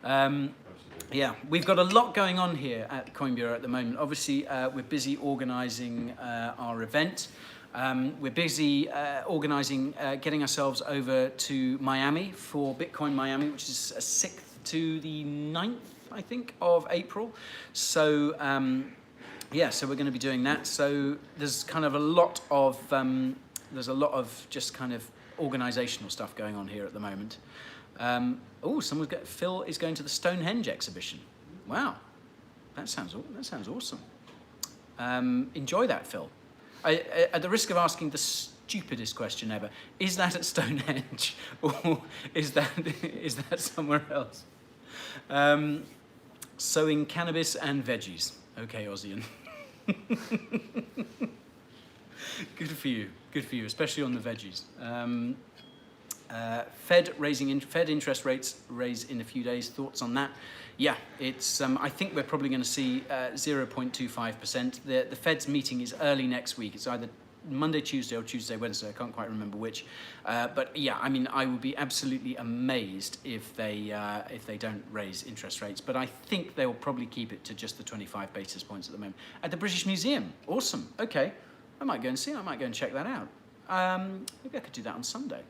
Yeah, we've got a lot going on here at the Coin Bureau at the moment. Obviously, we're busy organising our event. We're busy organising, getting ourselves over to Miami for Bitcoin Miami, which is 6th to the 9th, I think, of April. So, yeah, so we're going to be doing that. So there's kind of a lot of just kind of organisational stuff going on here at the moment. Phil is going to the Stonehenge exhibition. Wow, that sounds awesome. Enjoy that, Phil. At the risk of asking the stupidest question ever, is that at Stonehenge or is that somewhere else? Sowing cannabis and veggies. Okay, Ozian. Good for you, especially on the veggies. Fed interest rates raise in a few days. Thoughts on that? Yeah, it's. I think we're probably going to see 0.25%. The Fed's meeting is early next week. It's either Monday, Tuesday, or Tuesday, Wednesday. I can't quite remember which. But yeah, I mean, I would be absolutely amazed if they don't raise interest rates. But I think they will probably keep it to just the 25 basis points at the moment. At the British Museum, awesome. Okay, I might go and see it. I might go and check that out. Maybe I could do that on Sunday.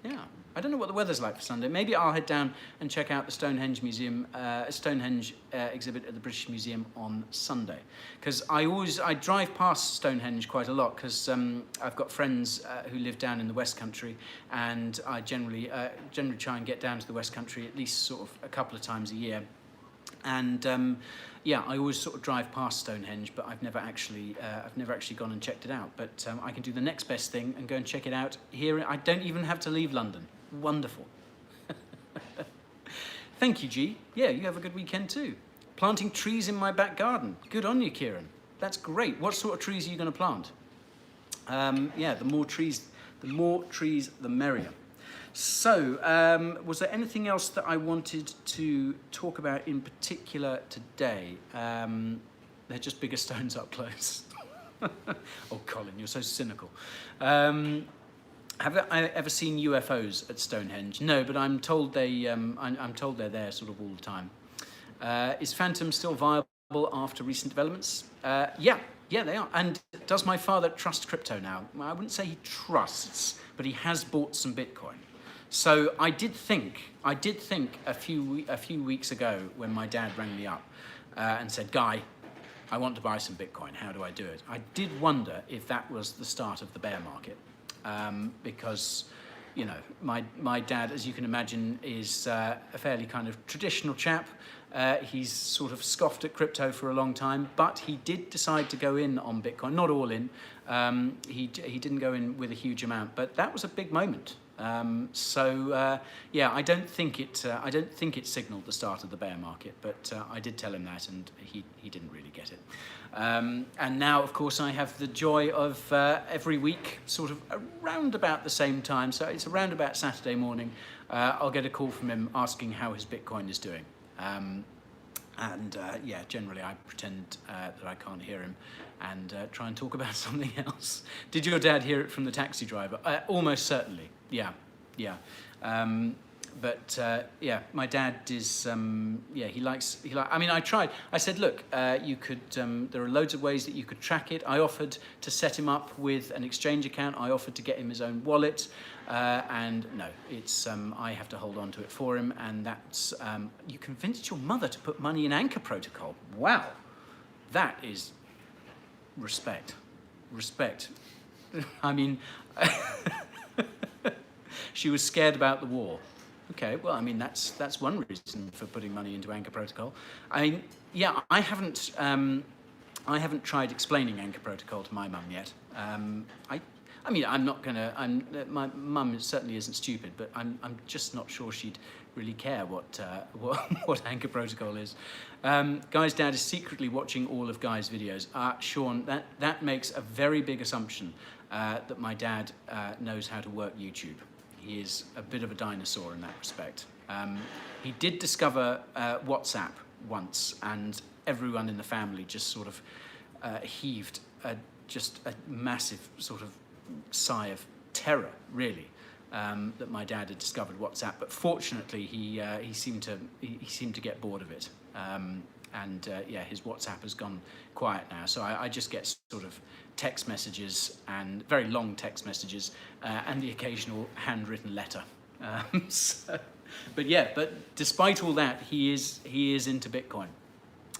Yeah, I don't know what the weather's like for Sunday. Maybe I'll head down and check out the Stonehenge Museum, exhibit at the British Museum on Sunday. Because I drive past Stonehenge quite a lot because I've got friends who live down in the West Country, and I generally try and get down to the West Country at least sort of a couple of times a year. And yeah, I always sort of drive past Stonehenge, but I've never actually gone and checked it out. But I can do the next best thing and go and check it out here. I don't even have to leave London. Wonderful. Thank you, G. Yeah, you have a good weekend too. Planting trees in my back garden. Good on you, Kieran. That's great. What sort of trees are you going to plant? Yeah, the more trees, the merrier. So, was there anything else that I wanted to talk about in particular today? They're just bigger stones up close. Oh, Colin, you're so cynical. Have I ever seen UFOs at Stonehenge? No, but I'm told I'm told they're there sort of all the time. Is Fantom still viable after recent developments? Yeah, they are. And does my father trust crypto now? Well, I wouldn't say he trusts, but he has bought some Bitcoin. So I did think a few weeks ago when my dad rang me up and said, "Guy, I want to buy some Bitcoin. How do I do it?" I did wonder if that was the start of the bear market, because, you know, my dad, as you can imagine, is a fairly kind of traditional chap. He's sort of scoffed at crypto for a long time, but he did decide to go in on Bitcoin, not all in. He didn't go in with a huge amount, but that was a big moment. Yeah, I don't think it signaled the start of the bear market, but I did tell him that, and he didn't really get it. And now, of course, I have the joy of every week, sort of around about the same time. So it's around about Saturday morning. I'll get a call from him asking how his Bitcoin is doing. Yeah, generally I pretend that I can't hear him and try and talk about something else. Did your dad hear it from the taxi driver? Almost certainly, yeah. Yeah, my dad is, he likes, I mean, I said, look, you could, there are loads of ways that you could track it. I offered to set him up with an exchange account. I offered to get him his own wallet. And no, it's, I have to hold on to it for him. And that's, you convinced your mother to put money in Anchor Protocol. Wow. That is respect. I mean, she was scared about the war. Okay, well, I mean, that's one reason for putting money into Anchor Protocol. I mean, yeah, I haven't tried explaining Anchor Protocol to my mum yet. I mean, I'm not gonna. My mum certainly isn't stupid, but I'm just not sure she'd really care what Anchor Protocol is. Guy's dad is secretly watching all of Guy's videos. Sean, that makes a very big assumption that my dad knows how to work YouTube. He is a bit of a dinosaur in that respect. He did discover WhatsApp once, and everyone in the family just sort of heaved just a massive sort of sigh of terror, really, that my dad had discovered WhatsApp. But fortunately, he seemed to get bored of it, and yeah, his WhatsApp has gone quiet now. So I just get sort of text messages, and very long text messages, and the occasional handwritten letter. But despite all that, he is into Bitcoin.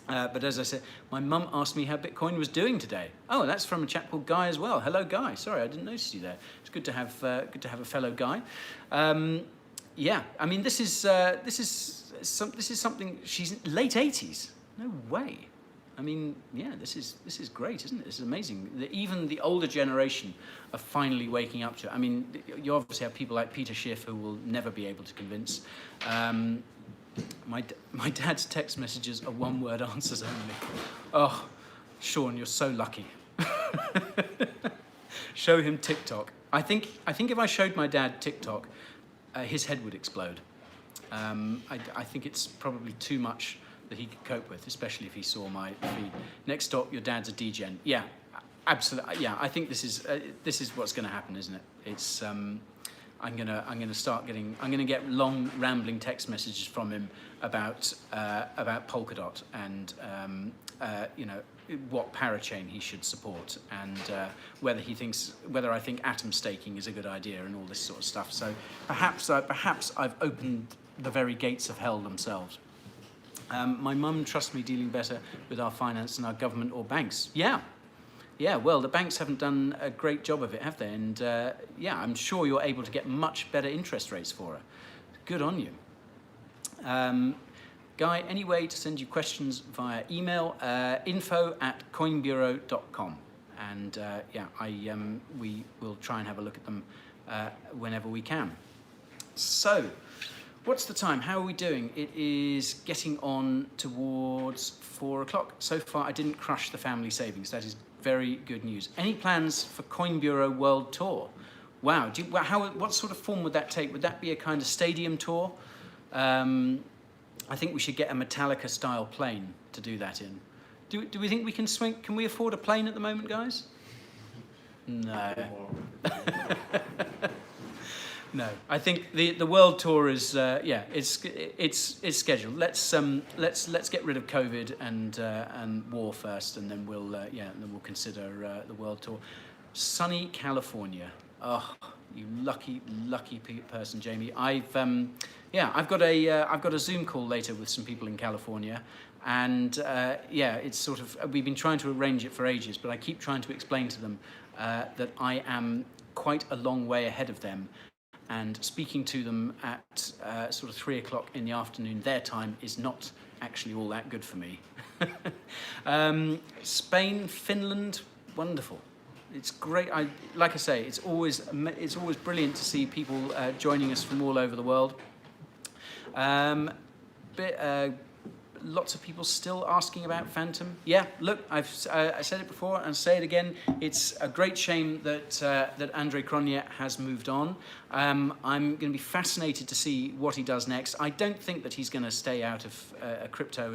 But as I said, my mum asked me how Bitcoin was doing today. Oh, that's from a chap called Guy as well. Hello, Guy. Sorry, I didn't notice you there. It's good to have a fellow Guy. Yeah, I mean, this is something. She's late 80s. No way. I mean, yeah, this is great, isn't it? This is amazing. Even the older generation are finally waking up to it. I mean, you obviously have people like Peter Schiff who will never be able to convince. My dad's text messages are one-word answers only. Oh, Sean, you're so lucky. Show him TikTok. I think if I showed my dad TikTok, his head would explode. I think it's probably too much that he could cope with, especially if he saw my feed. Next stop, your dad's a degen. Yeah, absolutely. Yeah, I think this is what's going to happen, isn't it? It's I'm gonna get long rambling text messages from him about Polkadot and you know, what parachain he should support, and whether I think atom staking is a good idea, and all this sort of stuff. So perhaps I've opened the very gates of hell themselves. My mum trusts me dealing better with our finance than our government or banks. Yeah, well, the banks haven't done a great job of it, have they? And yeah, I'm sure you're able to get much better interest rates for her. Good on you. Guy, any way to send you questions via email, info@coinbureau.com. And yeah, we will try and have a look at them whenever we can. So, what's the time? How are we doing? It is getting on towards 4 o'clock. So far, I didn't crush the family savings. That is very good news. Any plans for Coin Bureau World Tour? Wow. What sort of form would that take? Would that be a kind of stadium tour? I think we should get a Metallica-style plane to do that in. Do we think we can swing? Can we afford a plane at the moment, guys? No. No, I think the world tour is yeah, it's scheduled. Let's get rid of COVID and war first, and then we'll consider the world tour. Sunny California. Oh, you lucky person, Jamie. I've got a Zoom call later with some people in California, and yeah, it's sort of, we've been trying to arrange it for ages, but I keep trying to explain to them that I am quite a long way ahead of them. And speaking to them at sort of 3 o'clock in the afternoon, their time, is not actually all that good for me. Spain, Finland, wonderful. It's great. Like I say, it's always brilliant to see people joining us from all over the world. Lots of people still asking about Fantom. Yeah, look, I said it before and say it again. It's a great shame that Andre Cronje has moved on. I'm going to be fascinated to see what he does next. I don't think that he's going to stay out of crypto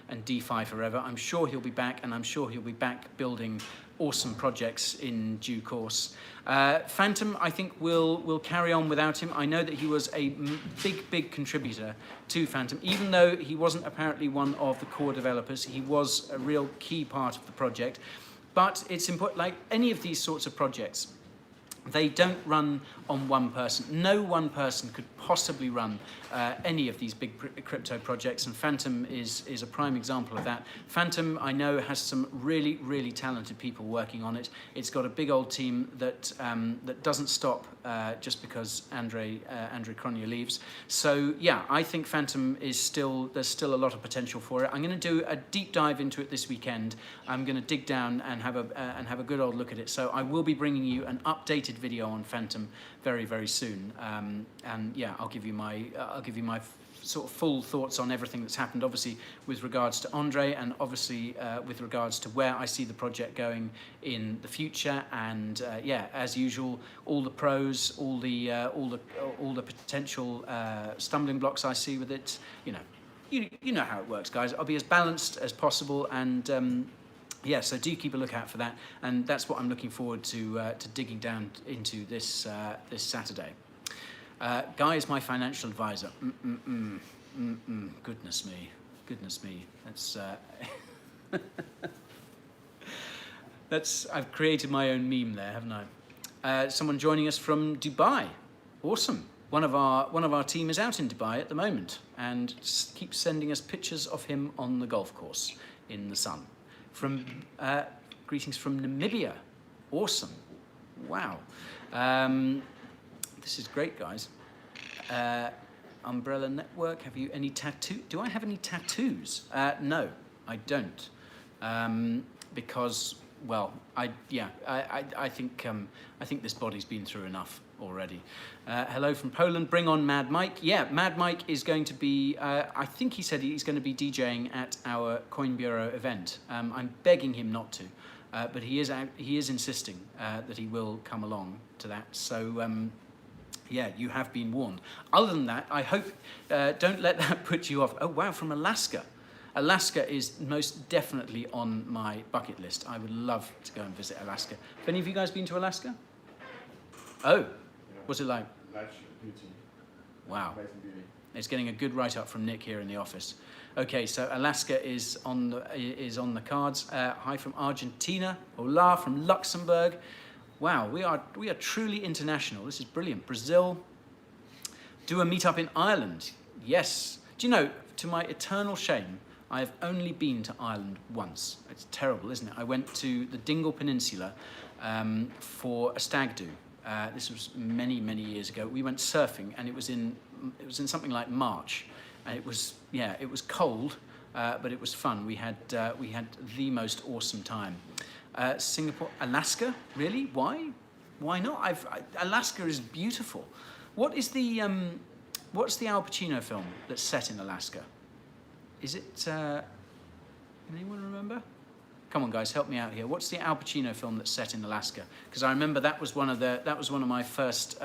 and DeFi forever. I'm sure he'll be back, and I'm sure he'll be back building awesome projects in due course. Fantom, I think, will carry on without him. I know that he was a big contributor to Fantom, even though he wasn't apparently one of the core developers. He was a real key part of the project. But it's important, like any of these sorts of projects, They don't run on one person. No one person could possibly run any of these big crypto projects, and Fantom is a prime example of that. Fantom, I know, has some really, really talented people working on it. It's got a big old team that that doesn't stop just because Andre Cronje leaves. So yeah, I think Fantom is there's still a lot of potential for it. I'm going to do a deep dive into it this weekend. I'm going to dig down and have a good old look at it. So I will be bringing you an updated video on Fantom very, very soon. And yeah, I'll give you my sort of full thoughts on everything that's happened, obviously with regards to Andre, and obviously with regards to where I see the project going in the future. And yeah, as usual, all the pros, all the potential stumbling blocks I see with it. You know how it works, guys. I'll be as balanced as possible, and yeah, so do keep a lookout for that, and that's what I'm looking forward to digging down into this Saturday. Guy is my financial advisor. Goodness me. I've created my own meme there, haven't I? Someone joining us from Dubai. Awesome. One of our team is out in Dubai at the moment and keeps sending us pictures of him on the golf course in the sun. Greetings from Namibia. Awesome. Wow. This is great, guys. Umbrella Network, have you any tattoo? Do I have any tattoos? No, I don't. Because, well, I think this body's been through enough already. Hello from Poland. Bring on Mad Mike. Yeah, Mad Mike is going to be, I think he said he's going to be DJing at our Coin Bureau event. I'm begging him not to, but he is insisting that he will come along to that. So yeah, you have been warned. Other than that, I hope, don't let that put you off. Oh wow, from Alaska. Alaska is most definitely on my bucket list. I would love to go and visit Alaska. Have any of you guys been to Alaska? Oh. What's it like? Beauty. Wow. It's getting a good write-up from Nick here in the office. Okay, so Alaska is on the cards. Hi from Argentina. Hola from Luxembourg. Wow, we are truly international. This is brilliant. Brazil. Do a meetup in Ireland. Yes. Do you know, to my eternal shame, I have only been to Ireland once. It's terrible, isn't it? I went to the Dingle Peninsula for a stag do. This was many years ago. We went surfing, and it was in something like March, and it was cold, but it was fun. We had the most awesome time. Singapore, Alaska, really? Why not? Alaska is beautiful. What's the Al Pacino film that's set in Alaska? Is it? Can anyone remember? Come on, guys, help me out here. What's the Al Pacino film that's set in Alaska? Because I remember that was one of my first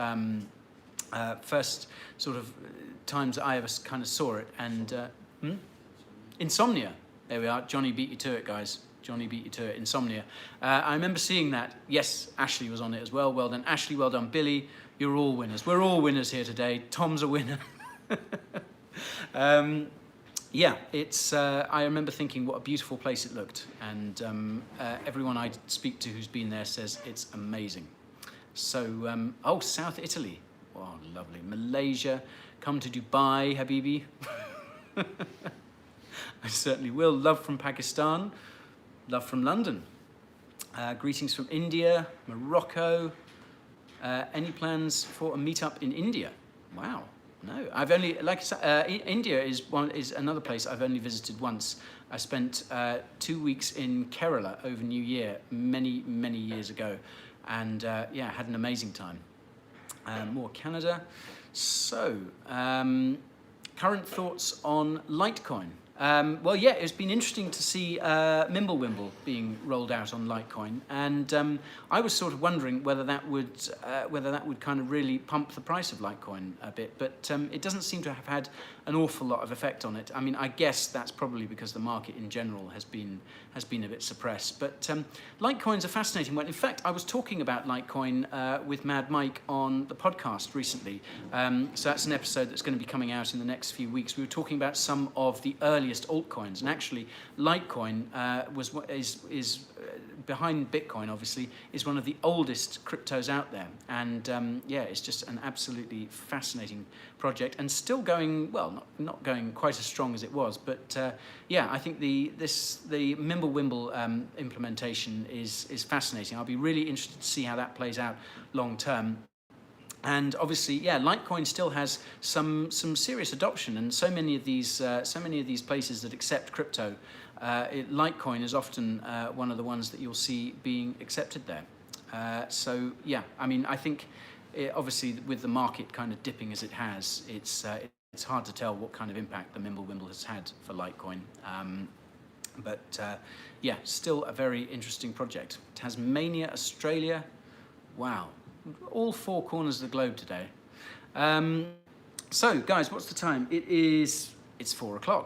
sort of times that I ever kind of saw it. And Insomnia. There we are. Johnny beat you to it, guys. Johnny beat you to it. Insomnia. I remember seeing that. Yes, Ashley was on it as well. Well done, Ashley. Well done, Billy. You're all winners. We're all winners here today. Tom's a winner. Yeah, it's. I remember thinking what a beautiful place it looked, and everyone I speak to who's been there says it's amazing. So, oh, South Italy, oh, lovely. Malaysia, come to Dubai, Habibi. I certainly will. Love from Pakistan, love from London. Greetings from India, Morocco. Any plans for a meetup in India? Wow. No, I've only, like I said, India is another place I've only visited once. I spent 2 weeks in Kerala over New Year many years ago, and yeah, had an amazing time. More Canada. So, current thoughts on Litecoin. Well, yeah, it's been interesting to see Mimblewimble being rolled out on Litecoin, and I was sort of wondering whether that would kind of really pump the price of Litecoin a bit, but it doesn't seem to have had an awful lot of effect on it. I mean, I guess that's probably because the market in general has been a bit suppressed. But Litecoin's a fascinating one. In fact, I was talking about Litecoin with Mad Mike on the podcast recently. So that's an episode that's going to be coming out in the next few weeks. We were talking about some of the earliest altcoins, and actually Litecoin is behind Bitcoin, obviously, is one of the oldest cryptos out there. And yeah, it's just an absolutely fascinating project, and still going, well, not going quite as strong as it was, but yeah, I think the Mimblewimble implementation is fascinating. I'll be really interested to see how that plays out long term. And obviously, yeah, Litecoin still has some serious adoption, and so many of these places that accept crypto, Litecoin is often one of the ones that you'll see being accepted there. So yeah, I mean, I think obviously with the market kind of dipping as it has, it's hard to tell what kind of impact the Mimblewimble has had for Litecoin. But yeah, still a very interesting project. Tasmania, Australia, wow. All four corners of the globe today. So guys, what's the time? It's 4 o'clock.